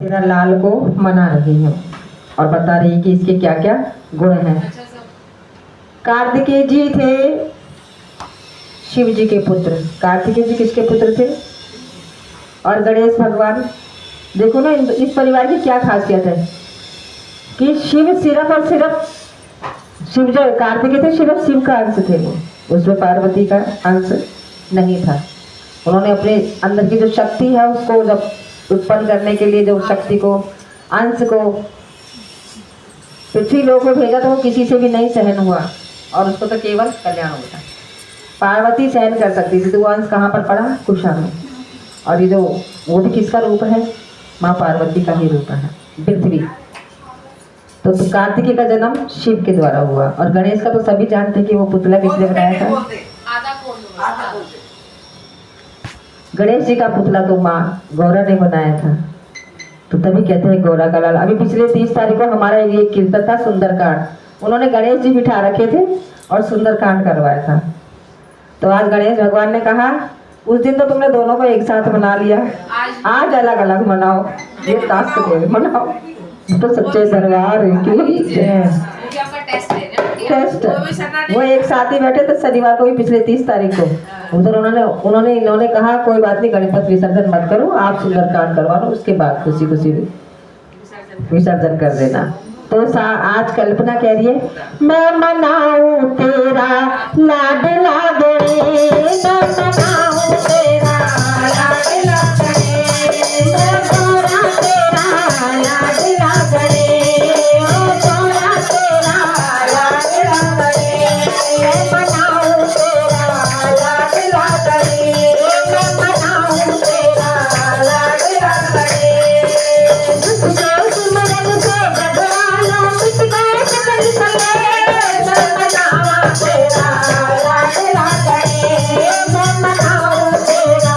तेरा लाल को मना रही है और बता रही है कि इसके क्या क्या गुण हैं। कार्तिकेय जी थे शिव जी के पुत्र। कार्तिकेय जी किसके पुत्र थे? और गणेश भगवान। देखो ना इस परिवार की क्या खासियत है कि शिव सिर्फ और सिर्फ शिव जो कार्तिकेय थे सिर्फ शिव का अंश थे, वो उसमें पार्वती का अंश नहीं था। उन्होंने अपने अंदर की जो शक्ति है उसको जब उत्पन्न करने के लिए जो शक्ति को अंश को पृथ्वी लोक में भेजा तो वो किसी से भी नहीं सहन हुआ और उसको तो केवल कल्याण होता। पार्वती सहन कर सकती थी तो वो अंश कहाँ पर पड़ा? कुशा में। और ये जो वो भी किसका रूप है? माँ पार्वती का ही रूप है, पृथ्वी। तो कार्तिकेय का जन्म शिव के द्वारा हुआ और गणेश का तो सभी जानते हैं कि वो पुतला किसने बनाया था? गणेश जी का पुतला तो माँ गौरा ने बनाया था, तो तभी कहते हैं गौरा का लाल। अभी पिछले 30 तारीख को हमारा ये कीर्तन था सुंदरकांड, उन्होंने गणेश जी बिठा रखे थे और सुंदरकांड करवाया था। तो आज गणेश भगवान ने कहा उस दिन तो तुमने दोनों को एक साथ मना लिया, आज अलग अलग मनाओ, ये टास्क दे मनाओ। तो सच्चे दरबार टेस्ट वो एक साथ ही बैठे थे शनिवार को भी पिछले 30 तारीख को। उधर इन्होंने कहा कोई बात नहीं, गणपति विसर्जन मत करो, आप सुंदरकांड करवा लो, उसके बाद खुशी खुशी विसर्जन कर देना। तो आज कल्पना कह रही है मैं मनाऊं तेरा लाडला गणेश, मैं मनाऊं तेरा लाडला गणेश, मैं गोरा तेरा लाडला गणेश, गोरा तेरा लाडला गणेश, मैं मनाऊं तेरा लाडला गणेश, मैं मनाऊं तेरा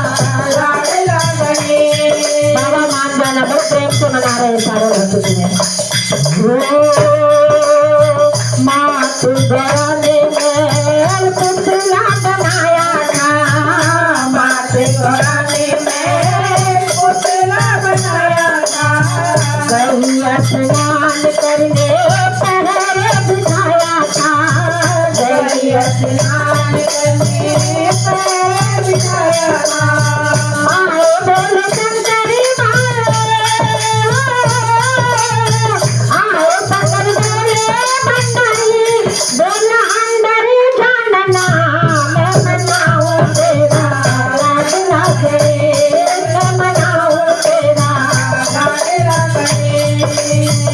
लाडला गणेश। बाबा मान जाना, बहुत प्रेम से मना रहे हैं सारे भक्तों ने। मात गौराने में पुतला बनाया था, मात गौराने में पुतला बनाया था, गैया स्नान करने पहरे बिठाया था, गैया स्नान करने पहरे बिठाया था। आए बोले शंकरी माए, आए शंकर बोले मंडली, बोला अंदर जानना, मैं मनाऊं तेरा लाडला गणेश, मैं मनाऊं तेरा लाडला गणेश।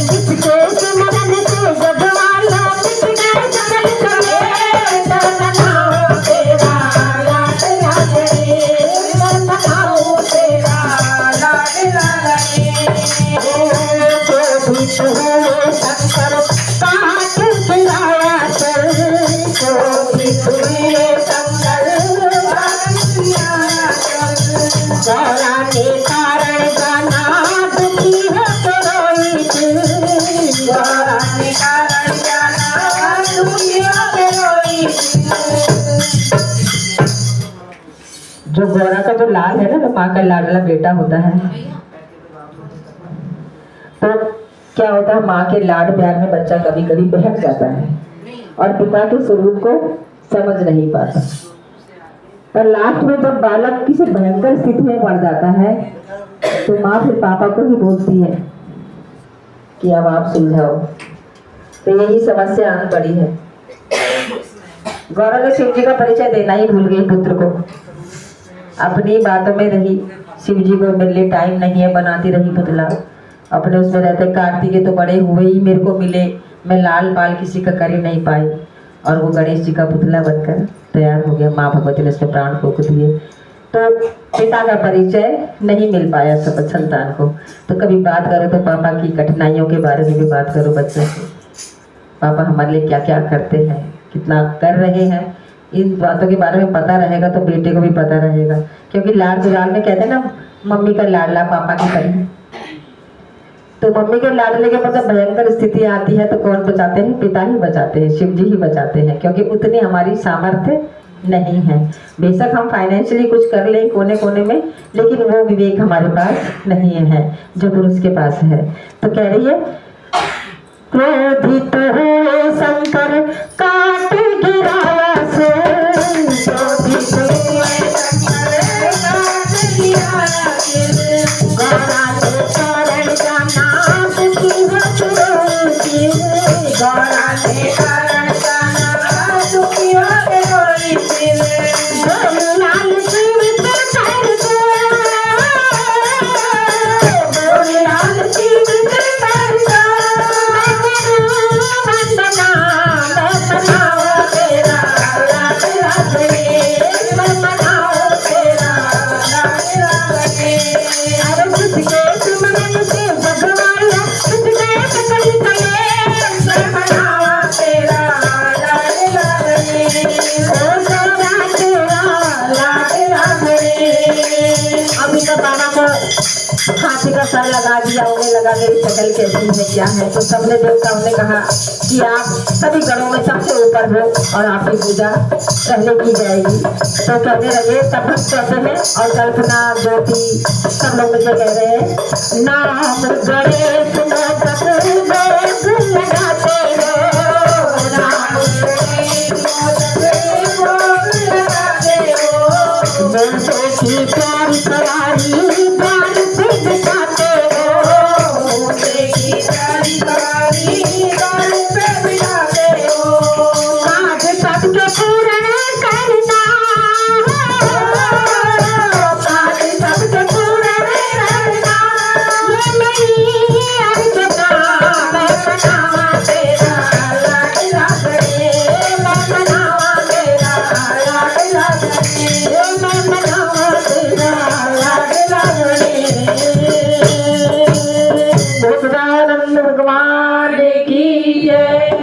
जिसके सिमरन से जगवाला मिट गए सकल कलेश, मैं मनाऊं तेरा लाडला गणेश, मैं मनाऊं तेरा लाडला गणेश। जो भी हुए शंकर काट गिराया चल, जो भी हुए शंकर काट गिराया चल, गौरा के कारण गाना दुखी होके रोई थी, गौरा के कारण गाना दुखी होके रोई थी। जो गौरा का जो लाल है ना, तो माँ का लाडला बेटा होता है। तो क्या होता है, माँ के लाड प्यार में बच्चा कभी कभी बहक जाता है और पिता के स्वरूप को समझ नहीं पाता। पर लास्ट में जब बालक किसी भयंकर स्थिति में पड़ जाता है तो माँ फिर पापा को ही बोलती है कि अब आप सुलझाओ। तो यही समस्या आन पड़ी है। गौरा ने शिव जी का परिचय देना ही भूल गई पुत्र को, अपनी बातों में रही, शिव जी को मिलने टाइम नहीं है, बनाती रही पुतला, अपने उसमें रहते। कार्तिकेय तो बड़े हुए ही मेरे को मिले, मैं लाल पाल किसी का कर ही नहीं पाई, और वो गणेश जी का पुतला बनकर तैयार हो गया। माँ भगवती ने उसमें प्राण फूंक दिए, तो पिता का परिचय नहीं मिल पाया सब संतान को। तो कभी बात करो तो पापा की कठिनाइयों के बारे में भी बात करो बच्चों से, पापा हमारे लिए क्या क्या करते हैं, कितना कर रहे हैं, इन बातों के बारे में पता रहेगा तो बेटे को भी पता रहेगा। क्योंकि लाड दुलार में कहते हैं ना, मम्मी का लाडला पापा की परी। तो मम्मी के लाडले के मतलब भयंकर स्थिति आती है तो कौन बचाते हैं? पिता ही बचाते हैं, शिव जी ही बचाते हैं, क्योंकि उतनी हमारी सामर्थ्य नहीं है। बेशक हम फाइनेंशियली कुछ कर लें कोने कोने में, लेकिन वो विवेक हमारे पास नहीं है जो पुरुष के पास है। तो कह रही है, क्रोधित हुए शंकर काट गिराया से, क्रोधित हुए शंकर काट गिराया से, गौरा के कारण जाना दुखी हो रोती, गौरा के कारण जाना दुखी हो रोती, लाल जीवित कर दो, लाल जीवित कर दो, वंदना मैं बनाओ तेरा लाल राधे, मैं बनाओ तेरा लाल राधे। अरे तुझके सुमरन से भगवान तुझके सकल कले, मैं बनाओ तेरा लाल राधे, ओ तेरा तेरा लाल राधे। अभी तो बाबा को हाथी का सर लगा दिया, उन्हें लगा मेरी शकल कैसी है क्या है। तो सबने देवताओं ने कहा कि आप सभी गणों में सबसे ऊपर हो और आपकी पूजा पहले की जाएगी। तो कहने लगे, तब हम कहते हैं और कल्पना ज्योति सब लोग मुझे कह रहे हैं, नाम गणेश लगाते हो, नाम लगाते हो, जैसे की प्यार सवारी प्राण से बिठाते हो, देखी प्यारी सवारी प्राण से बिठाते हो, काज सबके पूर्ण करना, काज सबके पूर्ण करना, ये मेरी अर्चना, मैं बनावा तेरा लाल राधे, मैं बनावा तेरा लाल राधे, मैं बनावा तेरा लाल राधे। भगवान की जय।